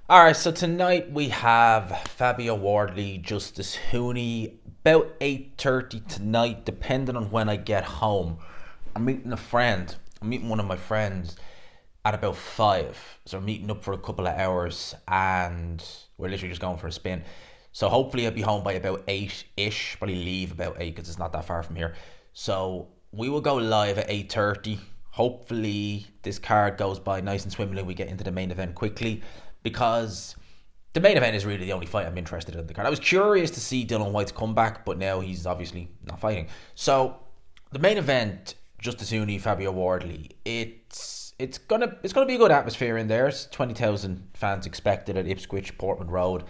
All right, so tonight we have Fabio Wardley, Justis Huni, about 8:30 tonight, depending on when I get home. I'm meeting a friend. I'm meeting one of my friends at about 5. So we're meeting up for a couple of hours and we're literally just going for a spin. So hopefully I'll be home by about 8-ish, probably leave about 8 because it's not that far from here. So we will go live at 8:30. Hopefully this card goes by nice and swimmingly. We get into the main event quickly because the main event is really the only fight I'm interested in the card. I was curious to see Dylan White's comeback, but now he's obviously not fighting. So the main event, Justis Huni, Fabio Wardley. It's gonna be a good atmosphere in there. It's 20,000 fans expected at Ipswich, Portman Road,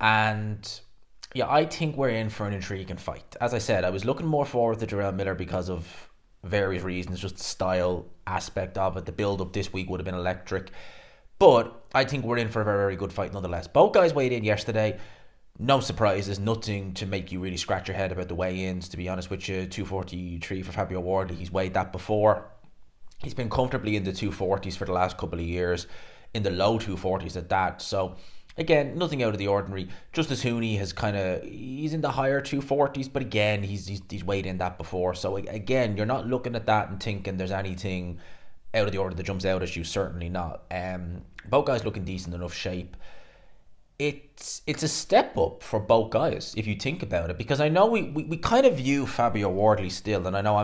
and yeah, I think we're in for an intriguing fight. As I said, I was looking more forward to Jarrell Miller because of various reasons, just the style aspect of it. The build up this week would have been electric. But I think we're in for a very, very good fight nonetheless. Both guys weighed in yesterday. No surprises, nothing to make you really scratch your head about the weigh-ins, to be honest with you. 243 for Fabio Wardley. He's weighed that before. He's been comfortably in the 240s for the last couple of years, in the low 240s at that. So, again, nothing out of the ordinary. Justis Huni he's in the higher 240s, but again, he's weighed in that before. So, again, you're not looking at that and thinking there's anything out of the order that jumps out at you. Certainly not. Both guys look in decent enough shape. It's a step up for both guys if you think about it, because I know we kind of view Fabio Wardley still, and I know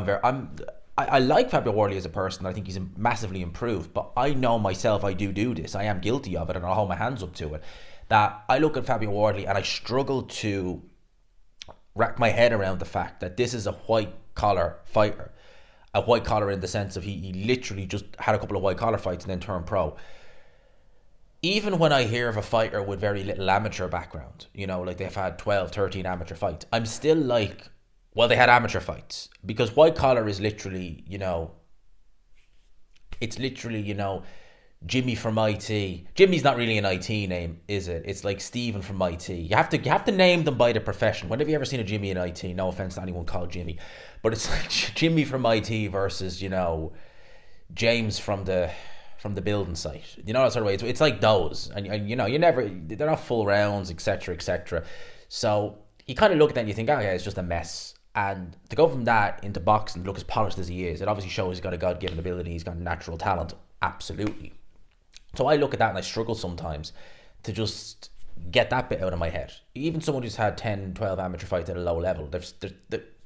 I like Fabio Wardley as a person. I think he's massively improved, but I know myself, I do this. I am guilty of it, and I'll hold my hands up to it. That I look at Fabio Wardley and I struggle to wrap my head around the fact that this is a white collar fighter. A white collar in the sense of he literally just had a couple of white collar fights and then turned pro. Even when I hear of a fighter with very little amateur background, like they've had 12, 13 amateur fights, I'm still like, well, they had amateur fights. Because white collar is literally, it's literally, Jimmy from IT. Jimmy's not really an IT name, is it? It's like Stephen from IT. You have to name them by the profession. When have you ever seen a Jimmy in IT? No offense to anyone called Jimmy, but it's like Jimmy from IT versus James from the building site. That sort of way. It's like those, and they're not full rounds, etc., etc. So you kind of look at that and you think, oh yeah, it's just a mess. And to go from that into boxing, look as polished as he is, it obviously shows he's got a God-given ability. He's got natural talent, absolutely. So I look at that and I struggle sometimes to just get that bit out of my head. Even someone who's had 10, 12 amateur fights at a low level,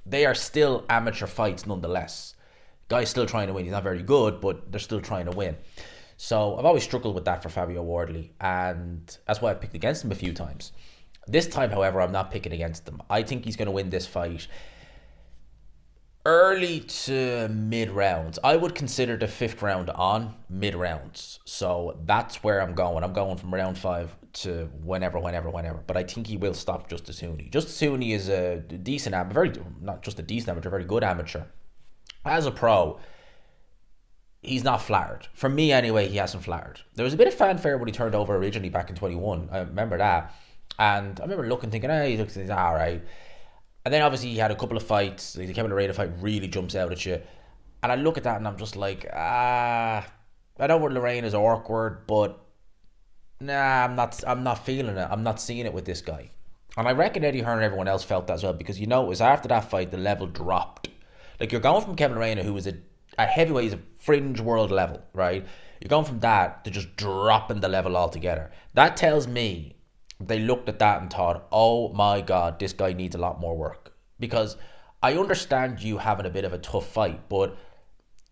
they are still amateur fights nonetheless. Guy's still trying to win. He's not very good, but they're still trying to win. So I've always struggled with that for Fabio Wardley, and that's why I've picked against him a few times. This time, however, I'm not picking against him. I think he's going to win this fight early to mid rounds. I would consider the fifth round on mid rounds. So that's where I'm going. I'm going from round 5 to whenever. But I think he will stop Justis Huni. Justis Huni is a decent amateur, not just a decent amateur, very good amateur. As a pro, he's not flattered. For me, anyway, he hasn't flattered. There was a bit of fanfare when he turned over originally back in 21. I remember that. And I remember looking, thinking, he's all right. And then obviously he had a couple of fights. The Kevin Laredo fight really jumps out at you. And I look at that and I'm just like, I know where Lorraine is awkward, but nah, I'm not feeling it. I'm not seeing it with this guy. And I reckon Eddie Hearn and everyone else felt that as well, because it was after that fight the level dropped. Like, you're going from Kevin Laredo, who was a heavyweight, he's a fringe world level, right? You're going from that to just dropping the level altogether. That tells me they looked at that and thought, oh my God, this guy needs a lot more work. Because I understand you having a bit of a tough fight, but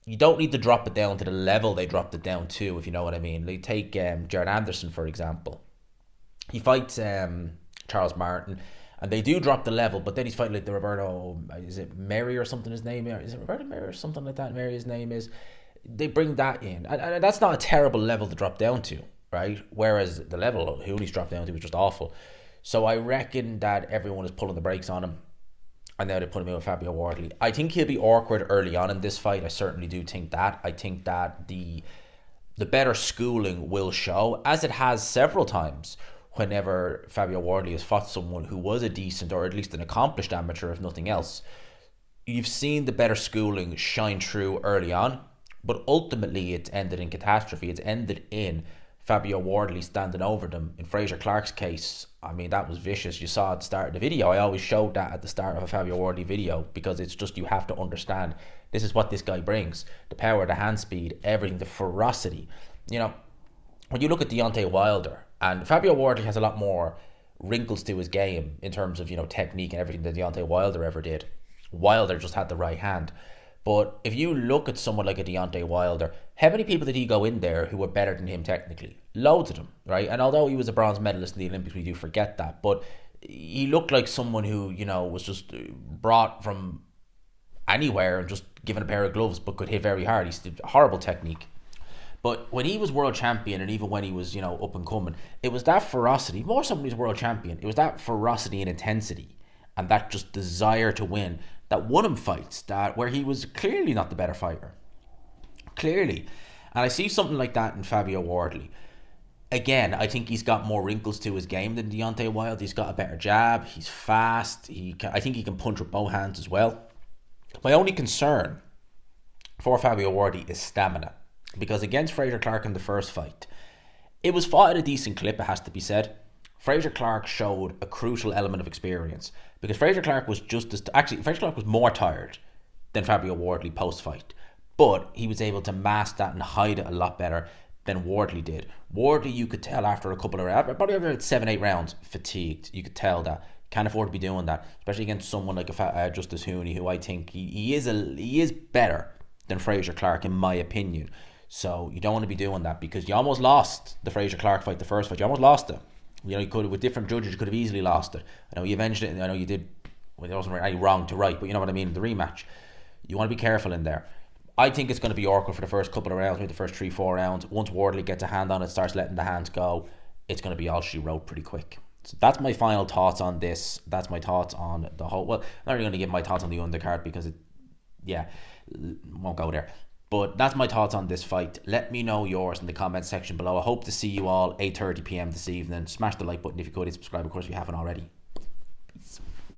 you don't need to drop it down to the level they dropped it down to, if you know what I mean. Like, take Jared Anderson, for example. He fights Charles Martin, and they do drop the level, but then he's fighting like the Roberto, is it Mary or something his name? Is it Roberto Mary or something like that? Mary his name is. They bring that in. And that's not a terrible level to drop down to, right? Whereas the level Hooley's dropped down to was just awful. So I reckon that everyone is pulling the brakes on him, and now they put him in with Fabio Wardley. I think he'll be awkward early on in this fight. I certainly do think that. I think that the better schooling will show, as it has several times whenever Fabio Wardley has fought someone who was a decent, or at least an accomplished amateur, if nothing else. You've seen the better schooling shine through early on, but ultimately it's ended in catastrophe. It's ended in Fabio Wardley standing over them. In Fraser Clark's case, I mean, that was vicious. You saw at the start of the video. I always showed that at the start of a Fabio Wardley video because it's just, you have to understand, this is what this guy brings. The power, the hand speed, everything, the ferocity. You know, when you look at Deontay Wilder, and Fabio Wardley has a lot more wrinkles to his game in terms of, you know, technique and everything that Deontay Wilder ever did. Wilder just had the right hand. But if you look at someone like a Deontay Wilder, how many people did he go in there who were better than him technically? Loads of them, right? And although he was a bronze medalist in the Olympics, we do forget that. But he looked like someone who, you know, was just brought from anywhere and just given a pair of gloves, but could hit very hard. He's horrible technique. But when he was world champion, and even when he was, you know, up and coming, it was that ferocity, more so when he was world champion, it was that ferocity and intensity and that just desire to win that won him fights, that where he was clearly not the better fighter. Clearly. And I see something like that in Fabio Wardley. Again, I think he's got more wrinkles to his game than Deontay Wilder. He's got a better jab. He's fast. I think he can punch with both hands as well. My only concern for Fabio Wardley is stamina. Because against Fraser Clark in the first fight, it was fought at a decent clip, it has to be said. Fraser Clark showed a crucial element of experience. Because Fraser Clark was Fraser Clark was more tired than Fabio Wardley post-fight. But he was able to mask that and hide it a lot better than Wardley did. Wardley, you could tell after a couple of rounds, probably about 7-8 rounds, fatigued. You could tell that. Can't afford to be doing that, especially against someone like Justis Huni, who I think he is better than Fraser Clark in my opinion. So you don't want to be doing that, because you almost lost the Fraser Clark fight, the first fight. You almost lost it. You know, you could have, with different judges, you could have easily lost it. I know you avenged it, and I know you did. Well, there wasn't any wrong to right, but you know what I mean. The rematch, you want to be careful in there. I think it's going to be awkward for the first couple of rounds, maybe the first 3-4 rounds. Once Wardley gets a hand on it, starts letting the hands go, it's going to be all she wrote pretty quick. So that's my final thoughts on this. That's my thoughts on the whole. Well, I'm not really going to give my thoughts on the undercard because won't go there. But that's my thoughts on this fight. Let me know yours in the comment section below. I hope to see you all 8:30 p.m. this evening. Smash the like button if you could, and subscribe, of course, if you haven't already.